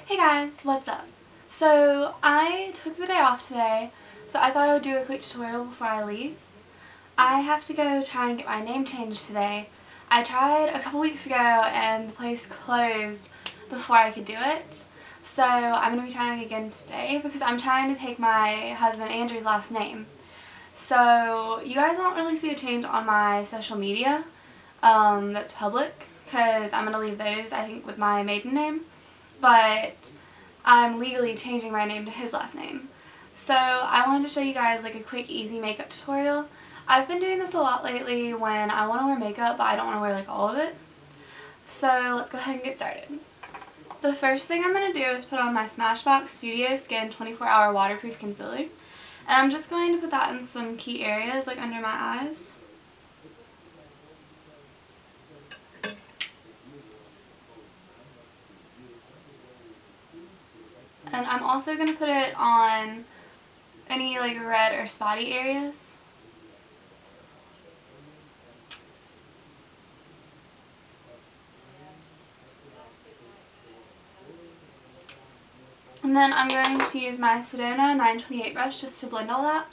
Hey guys, what's up? So I took the day off today, so I thought I would do a quick tutorial before I leave. I have to go try and get my name changed today. I tried a couple weeks ago and the place closed before I could do it. So I'm going to be trying again today because I'm trying to take my husband Andrew's last name. So you guys won't really see a change on my social media that's public because I'm going to leave those, I think, with my maiden name. But I'm legally changing my name to his last name. So I wanted to show you guys like a quick easy makeup tutorial. I've been doing this a lot lately when I want to wear makeup but I don't want to wear like all of it. So let's go ahead and get started. The first thing I'm going to do is put on my Smashbox Studio Skin 24-Hour Waterproof Concealer. And I'm just going to put that in some key areas like under my eyes. And I'm also going to put it on any like red or spotty areas. And then I'm going to use my Sedona 928 brush just to blend all that.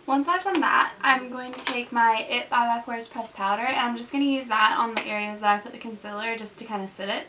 Once I've done that, I'm going to take my IT by Pores pressed powder and I'm just going to use that on the areas that I put the concealer just to kind of sit it.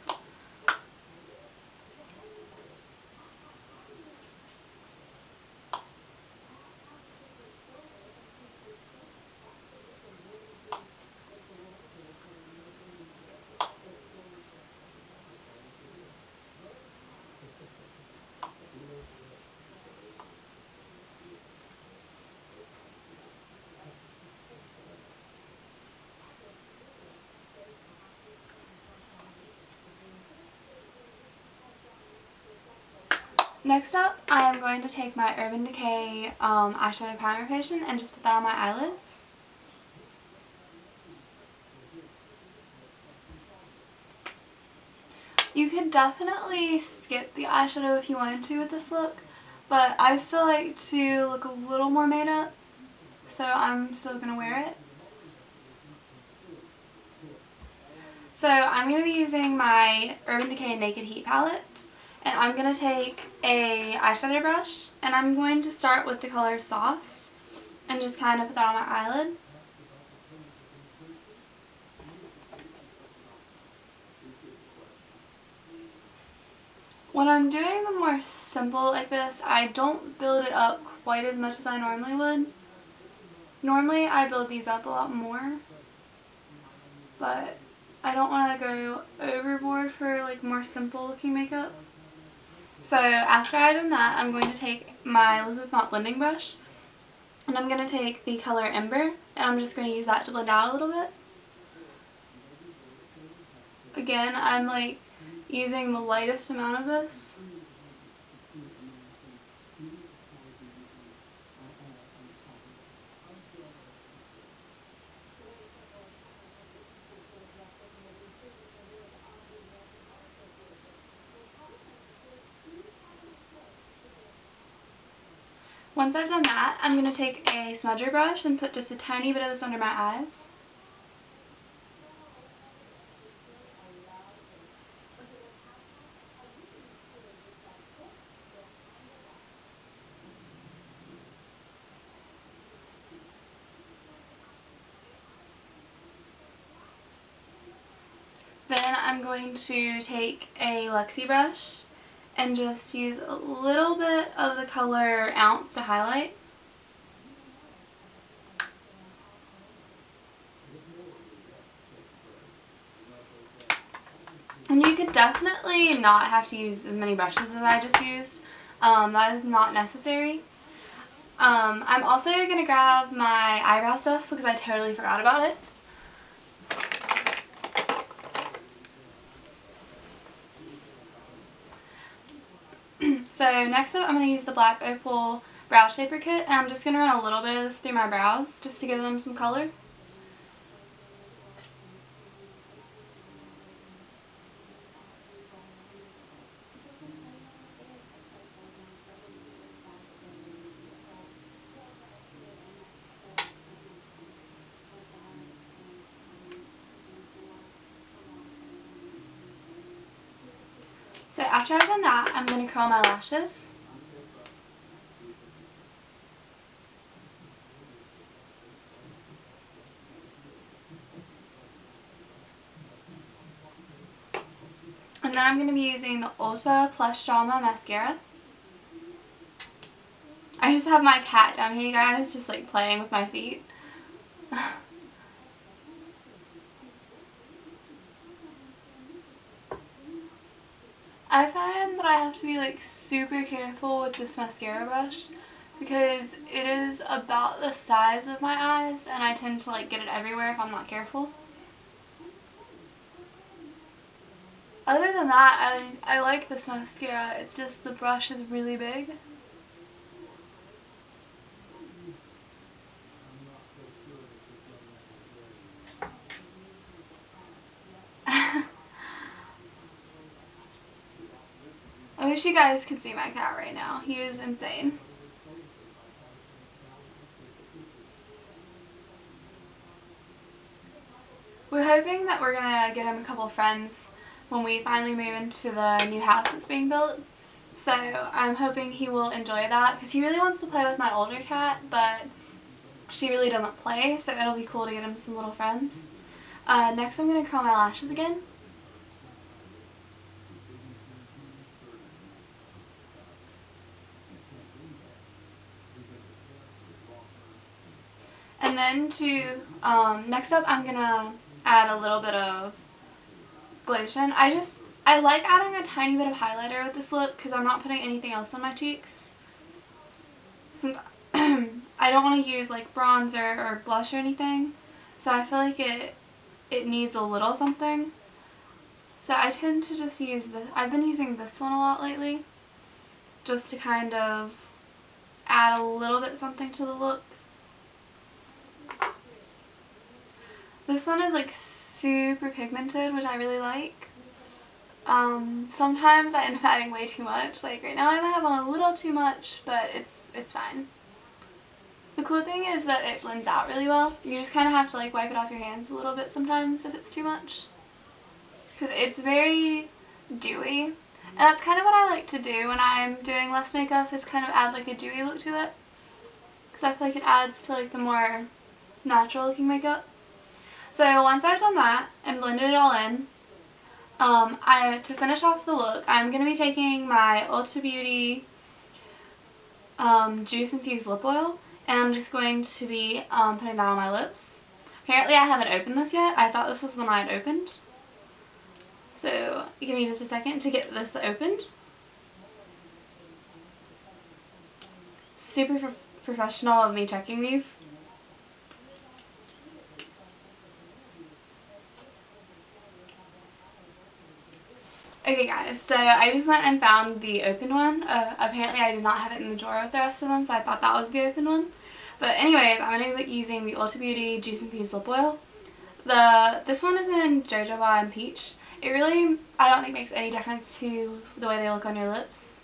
Next up, I am going to take my Urban Decay eyeshadow primer foundation and just put that on my eyelids. You could definitely skip the eyeshadow if you wanted to with this look, but I still like to look a little more made up, so I'm still going to wear it. So I'm going to be using my Urban Decay Naked Heat palette. And I'm going to take a eyeshadow brush and I'm going to start with the color Sauce and just kind of put that on my eyelid. When I'm doing the more simple like this, I don't build it up quite as much as I normally would. Normally I build these up a lot more, but I don't want to go overboard for like more simple looking makeup. So after I've done that, I'm going to take my Elizabeth Mott blending brush and I'm going to take the color Ember and I'm just going to use that to blend out a little bit. Again, I'm like using the lightest amount of this. Once I've done that, I'm going to take a smudger brush and put just a tiny bit of this under my eyes. Then I'm going to take a Luxie brush and just use a little bit of the color Ounce to highlight. And you could definitely not have to use as many brushes as I just used. That is not necessary. I'm also going to grab my eyebrow stuff because I totally forgot about it. So next up I'm going to use the Black Opal Brow Shaper Kit, and I'm just going to run a little bit of this through my brows just to give them some color. So after I've done that, I'm going to curl my lashes. And then I'm going to be using the Ulta Plush Drama Mascara. I just have my cat down here, you guys, just like playing with my feet. I find that I have to be like super careful with this mascara brush because it is about the size of my eyes and I tend to like get it everywhere if I'm not careful. Other than that, I like this mascara, it's just the brush is really big. I wish you guys could see my cat right now. He is insane. We're hoping that we're gonna get him a couple friends when we finally move into the new house that's being built. So I'm hoping he will enjoy that because he really wants to play with my older cat, but she really doesn't play, so it'll be cool to get him some little friends. Next I'm gonna curl my lashes again. And then next up I'm gonna add a little bit of Glotion. I like adding a tiny bit of highlighter with this look because I'm not putting anything else on my cheeks. Since I don't want to use like bronzer or blush or anything, so I feel like it needs a little something. So I tend to just use this. I've been using this one a lot lately just to kind of add a little bit something to the look. This one is like super pigmented, which I really like. Sometimes I end up adding way too much. Like right now I might have on a little too much, but it's fine. The cool thing is that it blends out really well. You just kind of have to like wipe it off your hands a little bit sometimes if it's too much. Because it's very dewy. And that's kind of what I like to do when I'm doing less makeup, is kind of add like a dewy look to it. Because I feel like it adds to like the more natural looking makeup. So once I've done that and blended it all in, to finish off the look, I'm going to be taking my Ulta Beauty Juice Infused Lip Oil, and I'm just going to be putting that on my lips. Apparently I haven't opened this yet. I thought this was the one I had opened. So give me just a second to get this opened. Super professional of me checking these. Okay guys, so I just went and found the open one. Apparently I did not have it in the drawer with the rest of them, so I thought that was the open one. But anyways, I'm going to be using the Ulta Beauty Juice Infused Lip Oil. This one is in Jojoba and Peach. It really, I don't think, makes any difference to the way they look on your lips.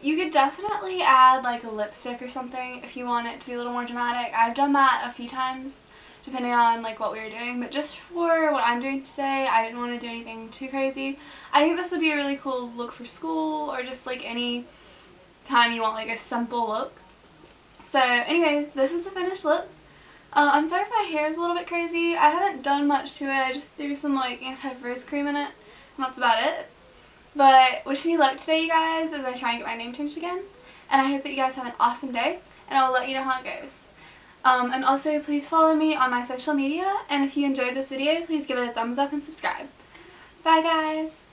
You could definitely add like a lipstick or something if you want it to be a little more dramatic. I've done that a few times depending on like what we were doing, but just for what I'm doing today, I didn't want to do anything too crazy. I think this would be a really cool look for school or just like any time you want like a simple look. So anyways, this is the finished look. I'm sorry if my hair is a little bit crazy. I haven't done much to it. I just threw some like anti-frizz cream in it, and that's about it. But wish me luck today, you guys, as I try and get my name changed again. And I hope that you guys have an awesome day, and I will let you know how it goes. And also, please follow me on my social media, and if you enjoyed this video, please give it a thumbs up and subscribe. Bye, guys!